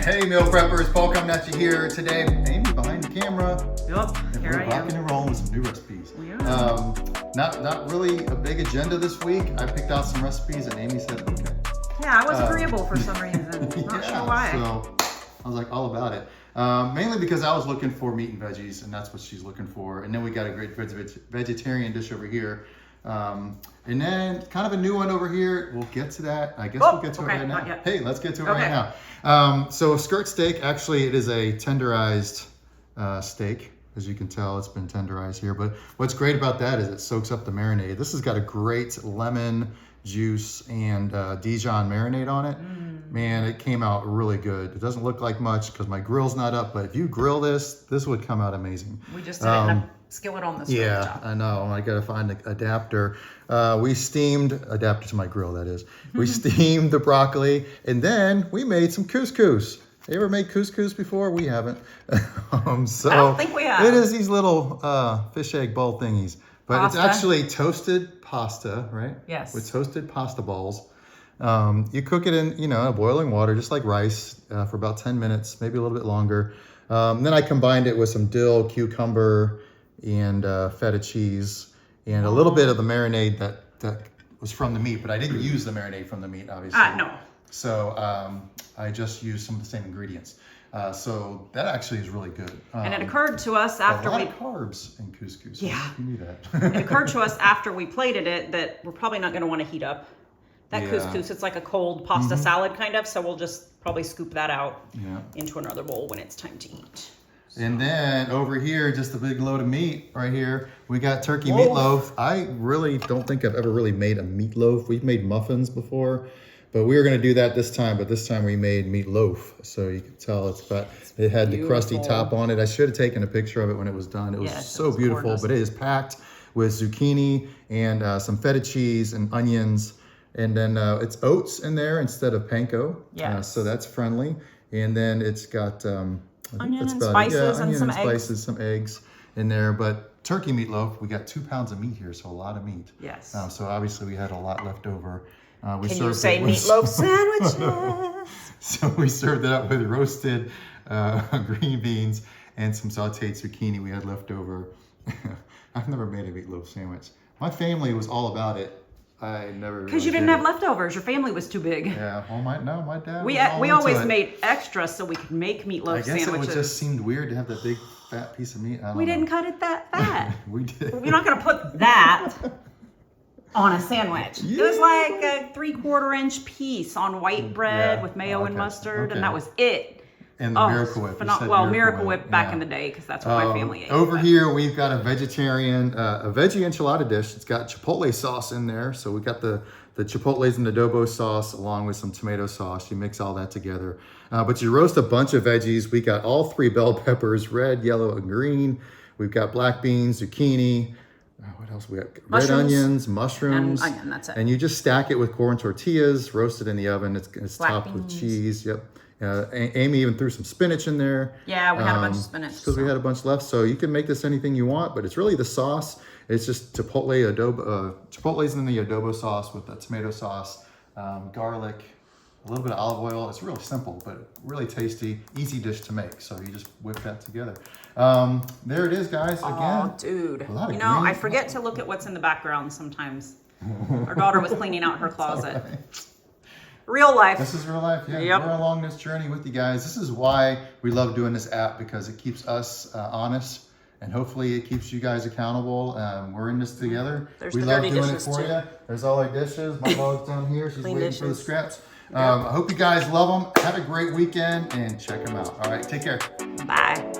Hey meal preppers, Paul coming at you here today. Amy behind the camera. Yep, and here we're I am. rocking and rolling with some new recipes. We are. Not really a big agenda this week. I picked out some recipes and Amy said okay. Yeah, I was agreeable for some reason. Not sure why. So I was like all about it. Mainly because I was looking for meat and veggies, and that's what she's looking for. And then we got a great vegetarian dish over here. And then kind of a new one over here. We'll get to that. I guess we'll get to it right now. Hey, let's get to it right now. So skirt steak, actually it is a tenderized steak. As you can tell, it's been tenderized here. But what's great about that is it soaks up the marinade. This has got a great lemon juice and Dijon marinade on it. Man, it came out really good. It doesn't look like much because my grill's not up, but if you grill this would come out amazing. We just did it in a skillet on the stove. Yeah, I know. I gotta find an adapter. We steamed, adapter to my grill, that is. We steamed the broccoli, and then we made some couscous. You ever made couscous before? We haven't. So I don't think we have. It is these little fish egg ball thingies. But Pasta. It's actually toasted pasta, right? Yes. With toasted pasta balls. You cook it in, boiling water, just like rice, for about 10 minutes, maybe a little bit longer. Then I combined it with some dill, cucumber, and feta cheese, and a little bit of the marinade that was from the meat, but I didn't use the marinade from the meat, obviously. No. So I just used some of the same ingredients. So that actually is really good. And it occurred to us after a lot of carbs in couscous. Yeah. You knew that. It occurred to us after we plated it that we're probably not going to want to heat up that Yeah. couscous. It's like a cold pasta salad kind of, so we'll just probably scoop that out into another bowl when it's time to eat. And then over here, just a big load of meat right here. We got turkey meatloaf. I really don't think I've ever really made a meatloaf. We've made muffins before, but we were gonna do that this time, but this time we made meatloaf. So you can tell it had the crusty top on it. I should have taken a picture of it when it was done. It was so beautiful, gorgeous. but it is packed with zucchini and some feta cheese and onions. And then it's oats in there instead of panko. Yes. So that's friendly. And then it's got, Onion and spices and some eggs. some eggs in there. But turkey meatloaf, we got 2 pounds of meat here, so a lot of meat. Yes. So obviously we had a lot left over. Can you say meatloaf sandwiches? So we served it up with roasted green beans and some sauteed zucchini we had left over. I've never made a meatloaf sandwich. My family was all about it. I never. Because you didn't have leftovers. Your family was too big. Yeah. Well, my dad. We always made extra so we could make meatloaf sandwiches. I guess it just seemed weird to have that big fat piece of meat. We didn't cut it that fat. We did. We're not going to put that on a sandwich. It was like a 3/4 inch piece on white bread with mayo and mustard, and that was it. And the Miracle Whip. Miracle Whip back in the day, because that's what my family ate. Over here, we've got a vegetarian, a veggie enchilada dish. It's got chipotle sauce in there. So we got the chipotles and adobo sauce along with some tomato sauce. You mix all that together. But you roast a bunch of veggies. We got all 3 bell peppers, red, yellow, and green. We've got black beans, zucchini. What else we got? Red onions, mushrooms. And onion, that's it. And you just stack it with corn tortillas, roasted in the oven. It's topped with beans. cheese. Yep. Amy even threw some spinach in there. Yeah, we had a bunch of spinach. Because we had a bunch left. So you can make this anything you want, but it's really the sauce. It's just chipotles in the adobo sauce with the tomato sauce, garlic, a little bit of olive oil. It's really simple, but really tasty, easy dish to make. So you just whip that together. There it is, guys. Again, oh, dude. I forget to look at what's in the background sometimes. Our daughter was cleaning out her closet. Real life. This is real life. Yeah, Yep. We're along this journey with you guys. This is why we love doing this app, because it keeps us honest, and hopefully it keeps you guys accountable. We're in this together. There's we the love dirty doing it dishes, for too. you. There's all our dishes. My dog's down here. She's Clean waiting for the dishes. scraps. I hope you guys love them. Have a great weekend and check them out. All right, take care. Bye.